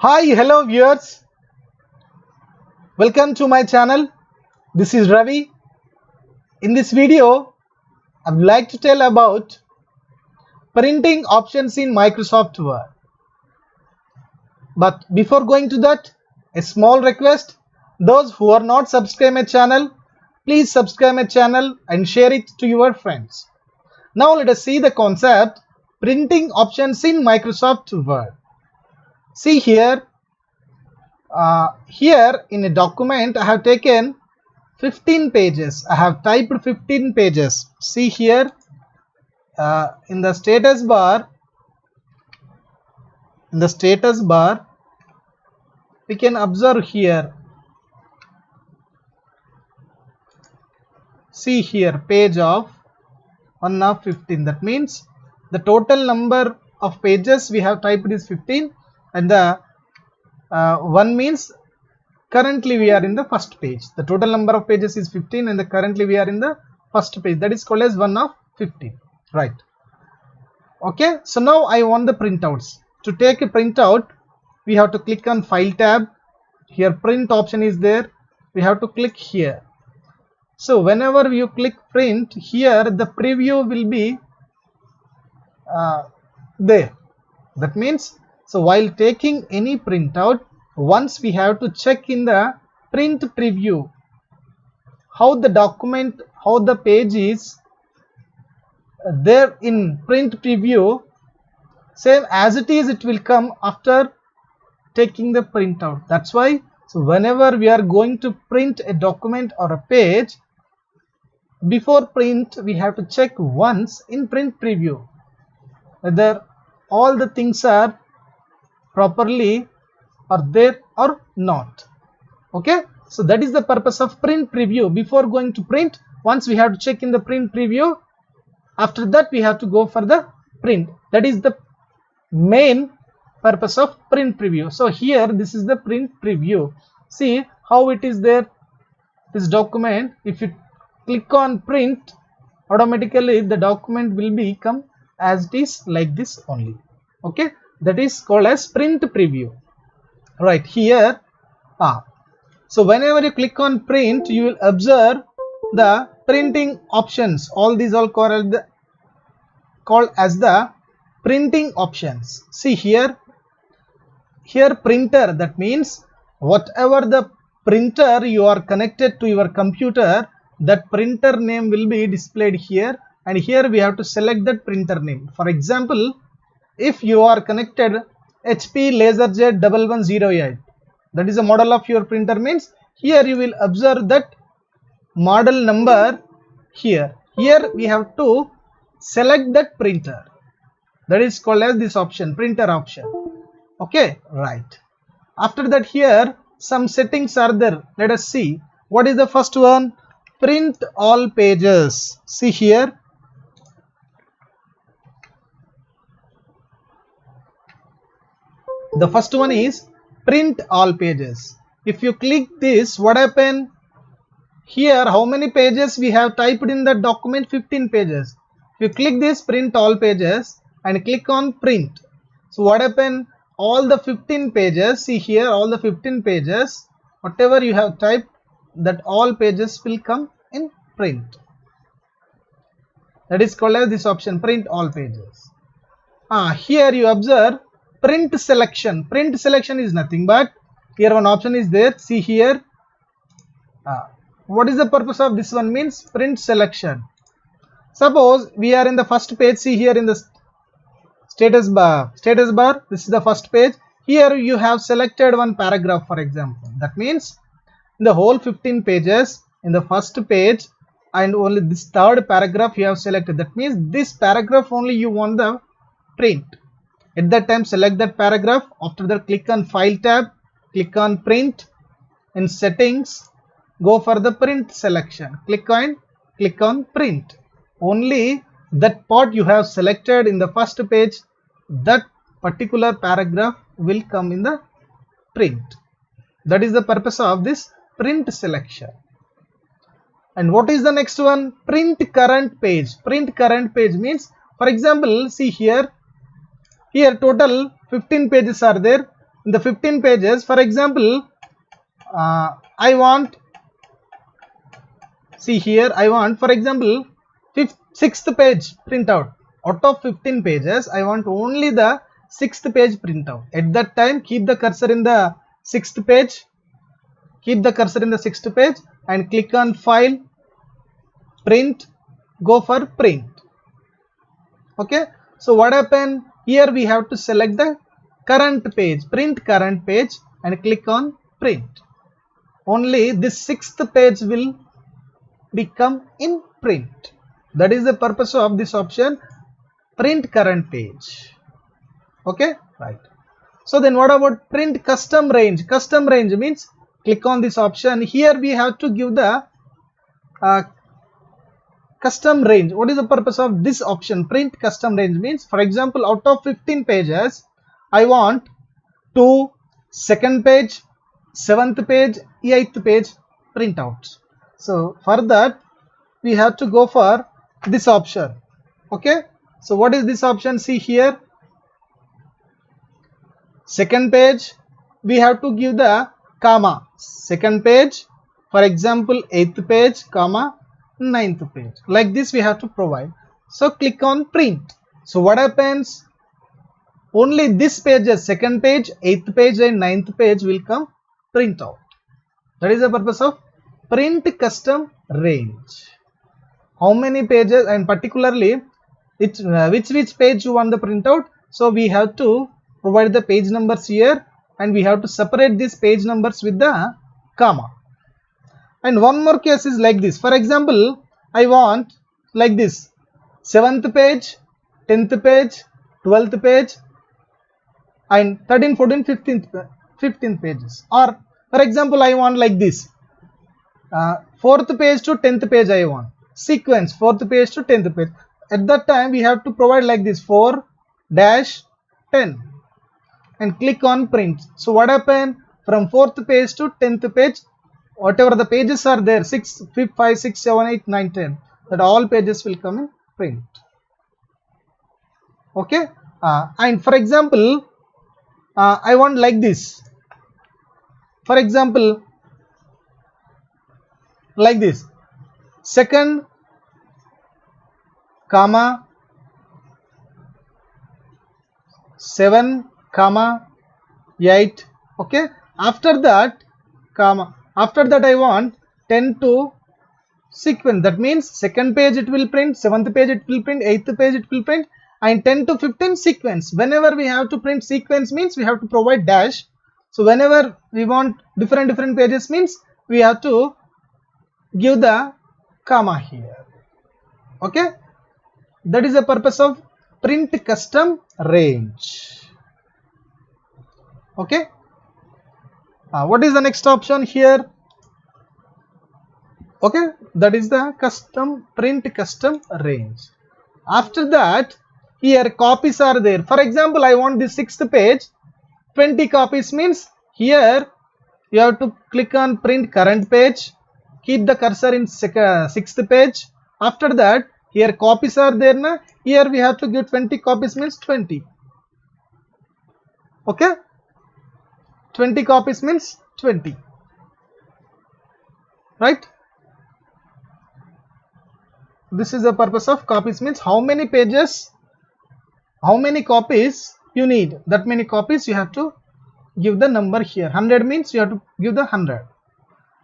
Hi, hello viewers. Welcome to my channel. This is Ravi. In this video, I would like to tell about printing options in Microsoft Word. But before going to that, a small request. Those who are not subscribed my channel, please subscribe my channel and share it to your friends. Now let us see the concept printing options in Microsoft Word. See here. Here in a document I have taken 15 pages. I have typed 15 pages. See here in the status bar. We can observe here. See here, page of 1 of 15. That means the total number of pages we have typed is 15, and the 1 means currently we are in the first page. The total number of pages is 15 and currently we are in the first page. That is called as 1 of 15. Right. Okay. So now I want the printouts. To take a printout, we have to click on File tab. Here print option is there. We have to click here. So whenever you click print, here the preview will be there. That means, so while taking any printout, once we have to check in the print preview how the document, how the page is there in print preview, same as it is, it will come after taking the printout. That's why, so whenever we are going to print a document or a page, before print we have to check once in print preview whether all the things are properly are there or not. Okay, so that is the purpose of print preview. Before going to print, once we have to check in the print preview, after that we have to go for the print. That is the main purpose of print preview. So here this is the print preview. See how it is there, this document. If you click on print, automatically the document will become as it is, like this only. Okay, that is called as print preview. Right here, so whenever you click on print, you will observe the printing options. All these are called as the printing options. See here printer, that means whatever the printer you are connected to your computer, that printer name will be displayed here, and here we have to select that printer name. For example, if you are connected HP LaserJet 1108, that is a model of your printer, means here you will observe that model number here. Here we have to select that printer. That is called as this option, printer option. Okay, right. After that, here some settings are there. Let us see. What is the first one? Print all pages. See here. The first one is print all pages. If you click this, what happen? Here how many pages we have typed in the document? 15 pages. If you click this print all pages and click on print, so what happen? All the 15 pages, see here, all the 15 pages, whatever you have typed, that all pages will come in print. That is called as this option, print all pages. Here you observe print selection. Print selection is nothing but, here one option is there. See here, what is the purpose of this one? Means print selection. Suppose we are in the first page. See here in the status bar, this is the first page. Here you have selected one paragraph, for example. That means in the whole 15 pages, in the first page and only this third paragraph you have selected. That means this paragraph only you want the print. At that time, select that paragraph. After that, click on File tab, click on Print. In Settings, go for the print selection. Click on Print. Only that part you have selected in the first page, that particular paragraph will come in the print. That is the purpose of this print selection. And what is the next one? Print current page. Print current page means, for example, see here total 15 pages are there. in the 15 pages, for example, I want, see here, I want, for example, 6th page printout. Out of 15 pages, I want only the 6th page printout. At that time, keep the cursor in the 6th page. Keep the cursor in the 6th page and click on File, Print, go for Print. Okay. So what happened? Here we have to select the current page, print current page, and click on Print. Only this 6th page will become in print. That is the purpose of this option, print current page. Okay, right. So then what about print custom range? Custom range means click on this option. Here we have to give the custom range. What is the purpose of this option? Print custom range means, for example, out of 15 pages, I want 2 2nd page, 7th page, 8th page printouts. So for that, we have to go for this option. Okay. So what is this option? See here, 2nd page, we have to give the comma, 2nd page, for example, 8th page, comma, 9th page. Like this we have to provide. So click on Print. So what happens? Only this pages, 2nd page, 8th page and 9th page will come print out. That is the purpose of print custom range. How many pages, and particularly which page you want the printout. So we have to provide the page numbers here, and we have to separate these page numbers with the comma. And one more case is like this. For example, I want like this, 7th page, 10th page, 12th page, and 13, 14, 15th pages. Or for example, I want like this, 4th page to 10th page I want. Sequence 4th page to 10th page. At that time we have to provide like this, 4-10 and click on Print. So what happened? From 4th page to 10th page, whatever the pages are there, 6, 5, 6, 7, 8, 9, 10, that all pages will come in print. Okay. And for example, I want like this. For example, like this, 2nd, comma, 7, comma, 8. Okay. After that, comma. After that I want 10 to sequence. That means 2nd page it will print, 7th page it will print, 8th page it will print, and 10 to 15 sequence. Whenever we have to print sequence means we have to provide dash. So whenever we want different pages means we have to give the comma here. Okay. That is the purpose of print custom range. Okay. What is the next option here? Okay, that is the print custom range. After that, here copies are there. For example, I want this 6th page, 20 copies means here you have to click on Print current page, keep the cursor in 6th page. After that, here copies are there na. Here we have to give 20 copies means 20. Okay, 20 copies means 20, right? This is the purpose of copies, means how many pages, how many copies you need, that many copies you have to give the number here. 100 means you have to give the 100.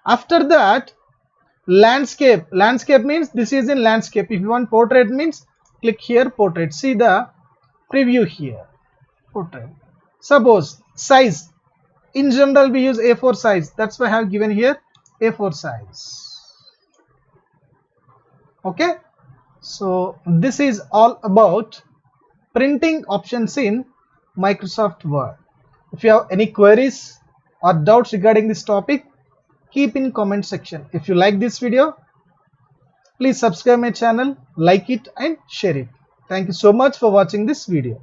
After that, landscape means this is in landscape. If you want portrait means click here portrait. See the preview here, portrait. Suppose size, in general we use A4 size, that's why I have given here A4 size. Okay, so this is all about printing options in Microsoft Word. If you have any queries or doubts regarding this topic, keep in comment section. If you like this video, please subscribe my channel, like it and share it. Thank you so much for watching this video.